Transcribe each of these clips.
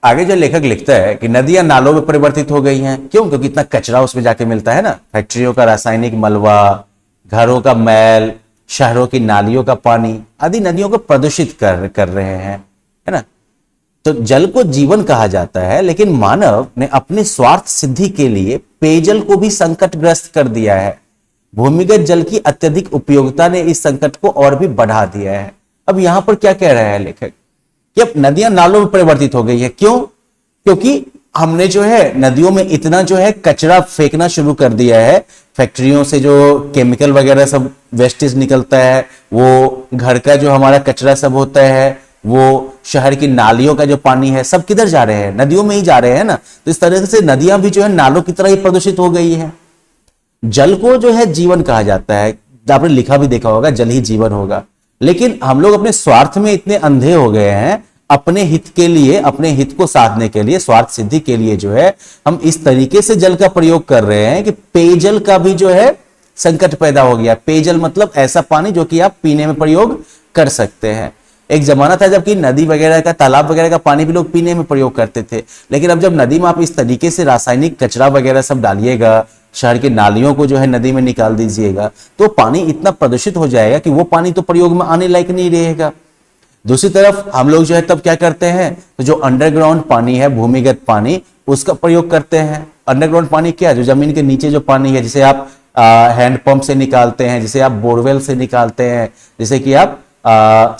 आगे जो लेखक लिखता है कि नदियां नालों में परिवर्तित हो गई हैं। क्यों? क्योंकि इतना कचरा उसमें जाके मिलता है ना, फैक्ट्रियों का रासायनिक मलबा, घरों का मैल, शहरों की नालियों का पानी आदि नदियों को प्रदूषित कर रहे हैं, है ना। तो जल को जीवन कहा जाता है, लेकिन मानव ने अपने स्वार्थ सिद्धि के लिए पेयजल को भी संकटग्रस्त कर दिया है। भूमिगत जल की अत्यधिक उपयोगिता ने इस संकट को और भी बढ़ा दिया है। अब यहां पर क्या कह रहा है लेखक कि अब नदियां नालों में परिवर्तित हो गई है। क्यों? क्योंकि हमने जो है नदियों में इतना जो है कचरा फेंकना शुरू कर दिया है। फैक्ट्रियों से जो केमिकल वगैरह सब वेस्टेज निकलता है, वो घर का जो हमारा कचरा सब होता है, वो शहर की नालियों का जो पानी है, सब किधर जा रहे हैं? नदियों में ही जा रहे हैं ना। तो इस तरह से नदियां भी जो है नालों की तरह ही प्रदूषित हो गई है। जल को जो है जीवन कहा जाता है, आपने लिखा भी देखा होगा, जल ही जीवन होगा। लेकिन हम लोग अपने स्वार्थ में इतने अंधे हो गए हैं, अपने हित के लिए, अपने हित को साधने के लिए, स्वार्थ सिद्धि के लिए जो है हम इस तरीके से जल का प्रयोग कर रहे हैं कि पेयजल का भी जो है संकट पैदा हो गया। पेयजल मतलब ऐसा पानी जो कि आप पीने में प्रयोग कर सकते हैं। एक जमाना था जबकि नदी वगैरह का, तालाब वगैरह का पानी भी लोग पीने में प्रयोग करते थे, लेकिन अब जब नदी में आप इस तरीके से रासायनिक कचरा वगैरह सब डालिएगा, शहर की नालियों को जो है नदी में निकाल दीजिएगा, तो पानी इतना प्रदूषित हो जाएगा कि वो पानी तो प्रयोग में आने लायक नहीं रहेगा। दूसरी तरफ हम लोग जो है तब क्या करते हैं, तो जो अंडरग्राउंड पानी है, भूमिगत पानी, उसका प्रयोग करते हैं। अंडरग्राउंड पानी क्या है? जो जमीन के नीचे जो पानी है, जिसे आप हैंडपंप से निकालते हैं, जिसे आप बोरवेल से निकालते हैं, जिसे कि आप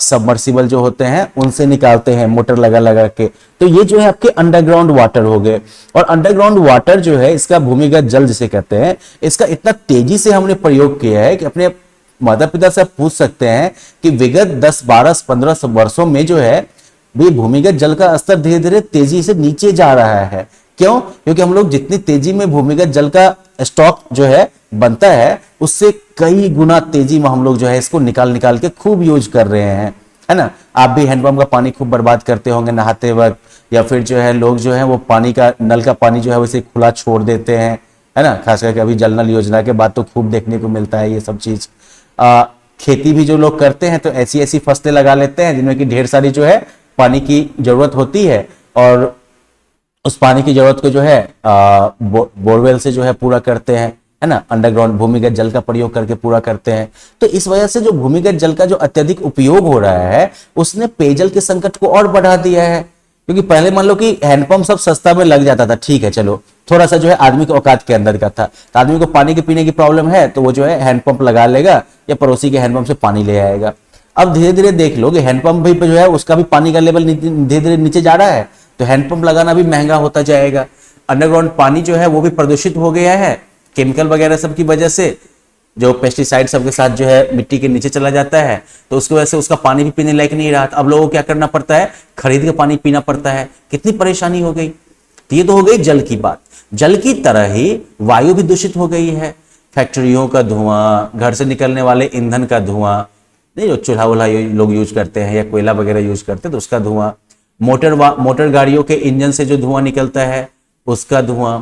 सबमर्सिबल जो होते हैं उनसे निकालते हैं, मोटर लगा लगा के। तो ये जो है आपके अंडरग्राउंड वाटर हो गए। और अंडरग्राउंड वाटर जो है, इसका भूमिगत जल जिसे कहते हैं, इसका इतना तेजी से हमने प्रयोग किया है कि अपने माता पिता से आप पूछ सकते हैं कि विगत 10, 12, 15 वर्षों में जो है भी भूमिगत जल का स्तर धीरे धीरे तेजी से नीचे जा रहा है। क्यों? क्योंकि हम लोग जितनी तेजी में भूमिगत जल का स्टॉक जो है बनता है, उससे कई गुना तेजी में हम लोग जो है इसको निकाल निकाल के खूब यूज कर रहे हैं, है ना। आप भी हैंडपंप का पानी खूब बर्बाद करते होंगे नहाते वक्त, या फिर जो है लोग जो है वो पानी का, नल का पानी जो है वैसे खुला छोड़ देते हैं, है ना। खास करके अभी जल नल योजना के बाद तो खूब देखने को मिलता है ये सब चीज। खेती भी जो लोग करते हैं तो ऐसी ऐसी फसलें लगा लेते हैं जिनमें कि ढेर सारी जो है पानी की जरूरत होती है, और उस पानी की जरूरत को जो है बोरवेल से जो है पूरा करते हैं, है ना। अंडरग्राउंड भूमिगत जल का प्रयोग करके पूरा करते हैं। तो इस वजह से जो भूमिगत जल का जो अत्यधिक उपयोग हो रहा है, उसने पेयजल के संकट को और बढ़ा दिया है। क्योंकि पहले मान लो कि हैंडपंप सब सस्ता में लग जाता था, ठीक है, चलो थोड़ा सा जो है आदमी के औकात के अंदर का था, तो आदमी को पानी के पीने की प्रॉब्लम है तो वो जो है हैंडपंप लगा लेगा या पड़ोसी के हैंडपंप से पानी ले आएगा। अब धीरे धीरे देख लो कि हैंडपंप भी जो है उसका भी पानी का लेवल धीरे धीरे नीचे जा रहा है, तो हैंडपंप लगाना भी महंगा होता जाएगा। अंडरग्राउंड पानी जो है वो भी प्रदूषित हो गया है केमिकल वगैरह सब की वजह से, जो पेस्टिसाइड सबके साथ जो है मिट्टी के नीचे चला जाता है, तो उसकी वजह से उसका पानी भी पीने लायक नहीं रहा। अब लोगों को क्या करना पड़ता है? खरीद के पानी पीना पड़ता है। कितनी परेशानी हो गई। तो ये तो हो गई जल की बात। जल की तरह ही वायु भी दूषित हो गई है। फैक्ट्रियों का धुआं, घर से निकलने वाले ईंधन का धुआं, नहीं जो चूल्हा वुल्हा लोग यूज करते हैं या कोयला वगैरह यूज करते हैं तो उसका धुआं, मोटर गाड़ियों के इंजन से जो धुआं निकलता है उसका धुआं,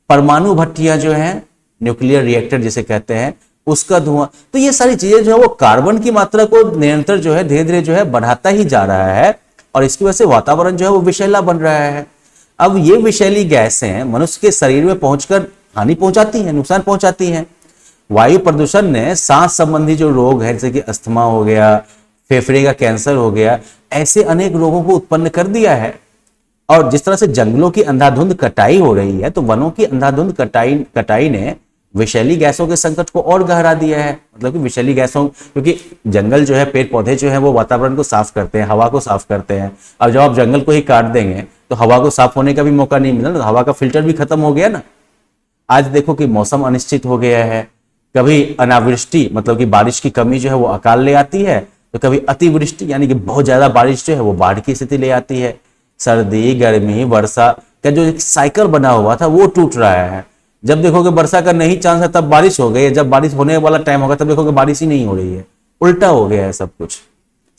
परमाणु भट्टियां जो है, न्यूक्लियर रिएक्टर जिसे कहते हैं, उसका धुआं। तो ये सारी चीजें जो है वो कार्बन की मात्रा को निरंतर जो है धीरे धीरे जो है बढ़ाता ही जा रहा है, और इसकी वजह से वातावरण जो है वो विषैला बन रहा है। अब ये विषैली गैसें मनुष्य के शरीर में पहुंचकर हानि पहुंचाती हैं, नुकसान पहुंचाती हैं। वायु प्रदूषण ने सांस संबंधी जो रोग है, जैसे कि अस्थमा हो गया, फेफड़े का कैंसर हो गया, ऐसे अनेक रोगों को उत्पन्न कर दिया है। और जिस तरह से जंगलों की अंधाधुंध कटाई हो रही है, तो वनों की अंधाधुंध कटाई ने विषैली गैसों के संकट को और गहरा दिया है। मतलब कि विषैली गैसों, क्योंकि जंगल जो है, पेड़ पौधे जो है वो वातावरण को साफ करते हैं, हवा को साफ करते हैं। अब जब आप जंगल को ही काट देंगे तो हवा को साफ होने का भी मौका नहीं मिला, तो हवा का फिल्टर भी खत्म हो गया ना। आज देखो कि मौसम अनिश्चित हो गया है। कभी अनावृष्टि मतलब कि बारिश की कमी जो है वो अकाल ले आती है, तो कभी अतिवृष्टि यानी कि बहुत ज्यादा बारिश जो है वो बाढ़ की स्थिति ले आती है। सर्दी, गर्मी, वर्षा का जो एक साइकिल बना हुआ था वो टूट रहा है। जब देखोगे वर्षा का नहीं चांस है तब बारिश हो गई है, जब बारिश होने वाला टाइम होगा तब देखोगे बारिश ही नहीं हो रही है। उल्टा हो गया है सब कुछ।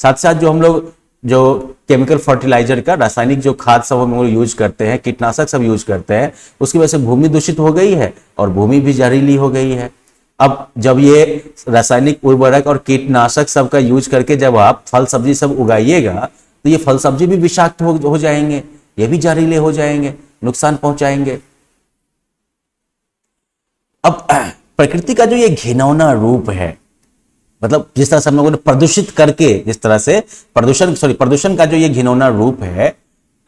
साथ साथ जो हम लोग जो केमिकल फर्टिलाइजर का, रासायनिक जो खाद सब हम लोग यूज करते हैं, कीटनाशक सब यूज करते हैं, उसकी वजह से भूमि दूषित हो गई है और भूमि भी जहरीली हो गई है। अब जब ये रासायनिक उर्वरक और कीटनाशक सब का यूज करके जब आप फल सब्जी सब उगाइएगा, तो ये फल सब्जी भी विषाक्त हो जाएंगे। ये भी जहरीले हो जाएंगे, नुकसान पहुंचाएंगे। अब प्रकृति का जो ये घिनौना रूप है, मतलब जिस तरह से हम लोगों ने प्रदूषित करके, जिस तरह से प्रदूषण का जो ये घिनौना रूप है,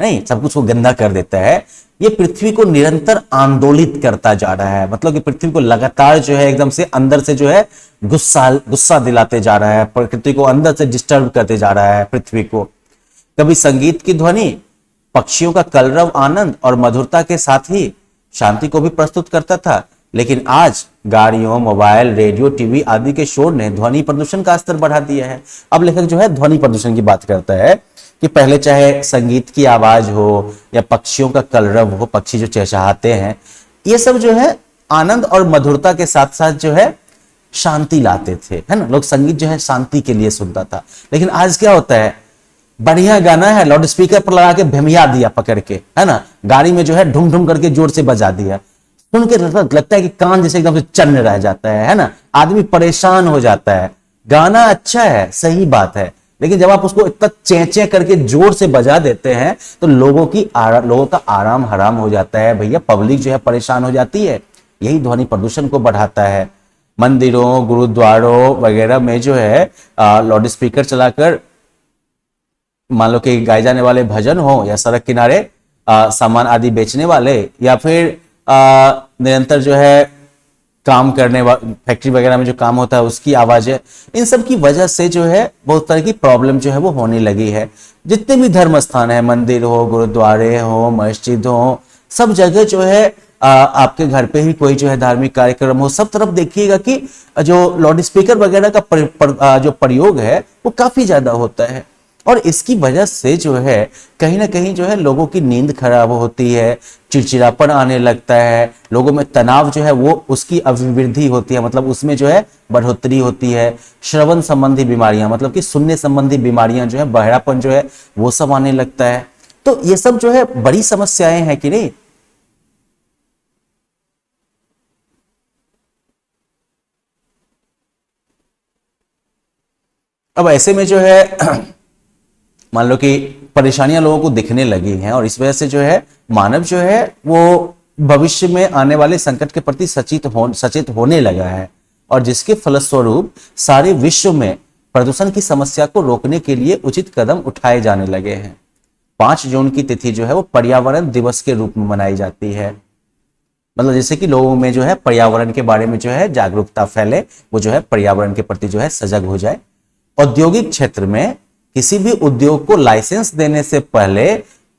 नहीं, सब कुछ को गंदा कर देता है, ये पृथ्वी को निरंतर आंदोलित करता जा रहा है। मतलब कि पृथ्वी को लगातार जो है एकदम से अंदर से जो है गुस्सा दिलाते जा रहा है, प्रकृति को अंदर से डिस्टर्ब करते जा रहा है पृथ्वी को। कभी संगीत की ध्वनि पक्षियों का कलरव, आनंद और मधुरता के साथ ही शांति को भी प्रस्तुत करता था, लेकिन आज गाड़ियों, मोबाइल, रेडियो, टीवी आदि के शोर ने ध्वनि प्रदूषण का स्तर बढ़ा दिया है। अब लेखक जो है ध्वनि प्रदूषण की बात करता है कि पहले चाहे संगीत की आवाज हो या पक्षियों का कलरव हो, पक्षी जो चहचहाते हैं, ये सब जो है आनंद और मधुरता के साथ साथ जो है शांति लाते थे, है ना। लोग संगीत जो है शांति के लिए सुनता था। लेकिन आज क्या होता है, बढ़िया गाना है, लाउड स्पीकर पर लगा के भमिया दिया पकड़ के, है ना, गाड़ी में जो है ढूम ढूम करके जोर से बजा दिया, सुन के लगता है कि कान जैसे एकदम से चन्न रह जाता है ना, आदमी परेशान हो जाता है। गाना अच्छा है, सही बात है, लेकिन जब आप उसको इतना चेंचे करके जोर से बजा देते हैं तो लोगों का आराम हराम हो जाता है भैया, पब्लिक जो है परेशान हो जाती है। यही ध्वनि प्रदूषण को बढ़ाता है। मंदिरों, गुरुद्वारों वगैरह में जो है लाउड स्पीकर चलाकर, मान लो कि गाए जाने वाले भजन हो या सड़क किनारे सामान आदि बेचने वाले, या फिर निरंतर जो है काम करने फैक्ट्री वगैरह में जो काम होता है उसकी आवाजें, इन सब की वजह से जो है बहुत तरह की प्रॉब्लम जो है वो होने लगी है। जितने भी धर्म स्थान है, मंदिर हो, गुरुद्वारे हो, मस्जिद हो, सब जगह जो है आपके घर पे ही कोई जो है धार्मिक कार्यक्रम हो, सब तरफ देखिएगा कि जो लाउड स्पीकर वगैरह का जो प्रयोग है वो काफी ज्यादा होता है। और इसकी वजह से जो है कहीं ना कहीं जो है लोगों की नींद खराब होती है, चिड़चिड़ापन आने लगता है, लोगों में तनाव जो है वो उसकी अभिवृद्धि होती है, मतलब उसमें जो है बढ़ोतरी होती है। श्रवण संबंधी बीमारियां, मतलब कि सुनने संबंधी बीमारियां जो है, बहरापन जो है वो सब आने लगता है। तो ये सब जो है बड़ी समस्याएं हैं कि नहीं। अब ऐसे में जो है मान लो कि परेशानियां लोगों को दिखने लगी हैं, और इस वजह से जो है मानव जो है वो भविष्य में आने वाले संकट के प्रति सचेत होने लगा है, और जिसके फलस्वरूप सारे विश्व में प्रदूषण की समस्या को रोकने के लिए उचित कदम उठाए जाने लगे हैं। 5 जून की तिथि जो है वो पर्यावरण दिवस के रूप में मनाई जाती है। मतलब जैसे कि लोगों में जो है पर्यावरण के बारे में जो है जागरूकता फैले, वो जो है पर्यावरण के प्रति जो है सजग हो जाए। औद्योगिक क्षेत्र में किसी भी उद्योग को लाइसेंस देने से पहले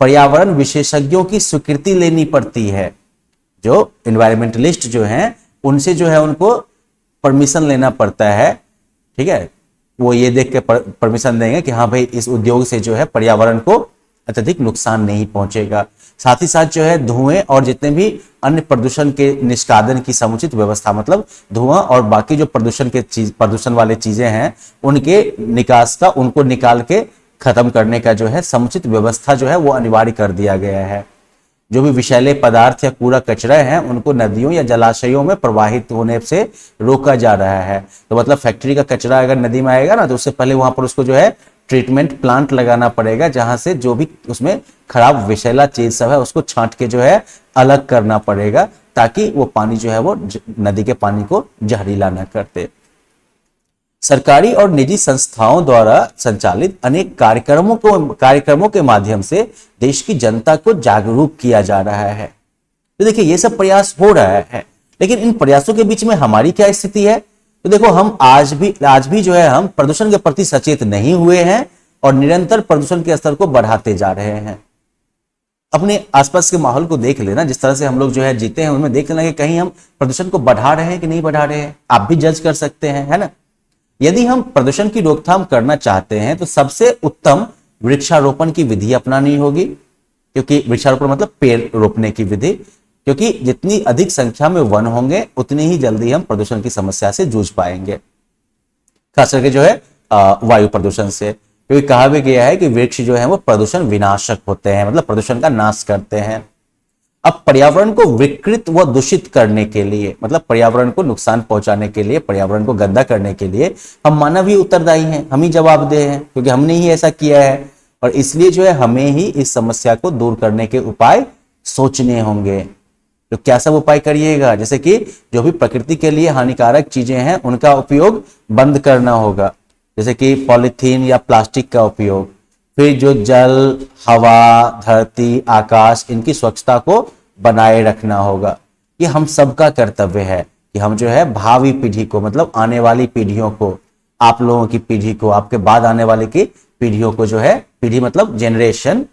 पर्यावरण विशेषज्ञों की स्वीकृति लेनी पड़ती है। जो एनवायरमेंटलिस्ट जो हैं उनसे जो है उनको परमिशन लेना पड़ता है, ठीक है। वो ये देख के परमिशन देंगे कि हाँ भाई इस उद्योग से जो है पर्यावरण को अत्यधिक नुकसान नहीं पहुंचेगा। साथ ही साथ जो है धुएं और जितने भी अन्य प्रदूषण के निष्कादन की समुचित व्यवस्था, मतलब धुआं और बाकी जो प्रदूषण वाले चीजें हैं उनके निकास का, उनको निकाल के खत्म करने का जो है समुचित व्यवस्था जो है वो अनिवार्य कर दिया गया है। जो भी विषैले पदार्थ या कूड़ा कचरा है उनको नदियों या जलाशयों में प्रवाहित होने से रोका जा रहा है। तो मतलब फैक्ट्री का कचरा अगर नदी में आएगा ना तो उससे पहले वहां पर उसको जो है ट्रीटमेंट प्लांट लगाना पड़ेगा, जहां से जो भी उसमें खराब विषैला चीज सब है उसको छांट के जो है अलग करना पड़ेगा, ताकि वो पानी जो है वो नदी के पानी को जहरीला न करते। सरकारी और निजी संस्थाओं द्वारा संचालित अनेक कार्यक्रमों के माध्यम से देश की जनता को जागरूक किया जा रहा है। तो देखिए ये सब प्रयास हो रहा है, लेकिन इन प्रयासों के बीच में हमारी क्या स्थिति है। तो देखो हम आज भी जो है हम प्रदूषण के प्रति सचेत नहीं हुए हैं और निरंतर प्रदूषण के स्तर को बढ़ाते जा रहे हैं। अपने आसपास के माहौल को देख लेना, जिस तरह से हम लोग जो है जीते हैं उनमें देख लेना कि कहीं हम प्रदूषण को बढ़ा रहे हैं कि नहीं बढ़ा रहे हैं। आप भी जज कर सकते हैं, है ना। यदि हम प्रदूषण की रोकथाम करना चाहते हैं तो सबसे उत्तम वृक्षारोपण की विधि अपनानी होगी, क्योंकि वृक्षारोपण मतलब पेड़ रोपने की विधि, क्योंकि जितनी अधिक संख्या में वन होंगे उतनी ही जल्दी हम प्रदूषण की समस्या से जूझ पाएंगे, खास करके जो है वायु प्रदूषण से। क्योंकि कहा भी गया है कि वृक्ष जो है वो प्रदूषण विनाशक होते हैं, मतलब प्रदूषण का नाश करते हैं। अब पर्यावरण को विकृत व दूषित करने के लिए, मतलब पर्यावरण को नुकसान पहुंचाने के लिए, पर्यावरण को गंदा करने के लिए हम मानव ही उत्तरदायी हैं, हम ही जवाबदेह हैं, क्योंकि हमने ही ऐसा किया है। और इसलिए जो है हमें ही इस समस्या को दूर करने के उपाय सोचने होंगे। तो क्या सब उपाय करिएगा, जैसे कि जो भी प्रकृति के लिए हानिकारक चीजें हैं उनका उपयोग बंद करना होगा, जैसे कि पॉलीथीन या प्लास्टिक का उपयोग। फिर जो जल, हवा, धरती, आकाश, इनकी स्वच्छता को बनाए रखना होगा। ये हम सबका कर्तव्य है कि हम जो है भावी पीढ़ी को, मतलब आने वाली पीढ़ियों को, आप लोगों की पीढ़ी को, आपके बाद आने वाले की पीढ़ियों को जो है, पीढ़ी मतलब जनरेशन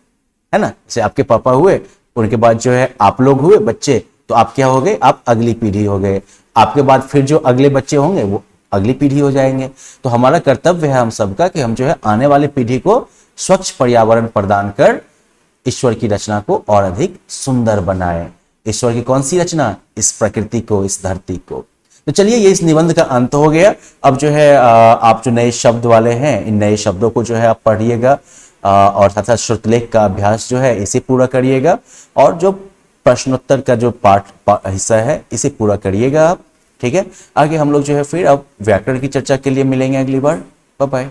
है ना, जैसे आपके पापा हुए, उनके बाद जो है आप लोग हुए बच्चे, तो आप क्या हो गए, आप अगली पीढ़ी हो गए। आपके बाद फिर जो अगले बच्चे होंगे वो अगली पीढ़ी हो जाएंगे। तो हमारा कर्तव्य है हम सबका कि हम जो है आने वाली पीढ़ी को स्वच्छ पर्यावरण प्रदान कर ईश्वर की रचना को और अधिक सुंदर बनाए। ईश्वर की कौन सी रचना, इस प्रकृति को, इस धरती को। तो चलिए, ये इस निबंध का अंत हो गया। अब जो है आप जो नए शब्द वाले हैं, इन नए शब्दों को जो है आप पढ़िएगा और साथ साथ श्रुतलेख का अभ्यास जो है इसे पूरा करिएगा, और जो प्रश्नोत्तर का जो हिस्सा है इसे पूरा करिएगा आप। ठीक है, आगे हम लोग जो है फिर अब व्याकरण की चर्चा के लिए मिलेंगे अगली बार। Bye bye.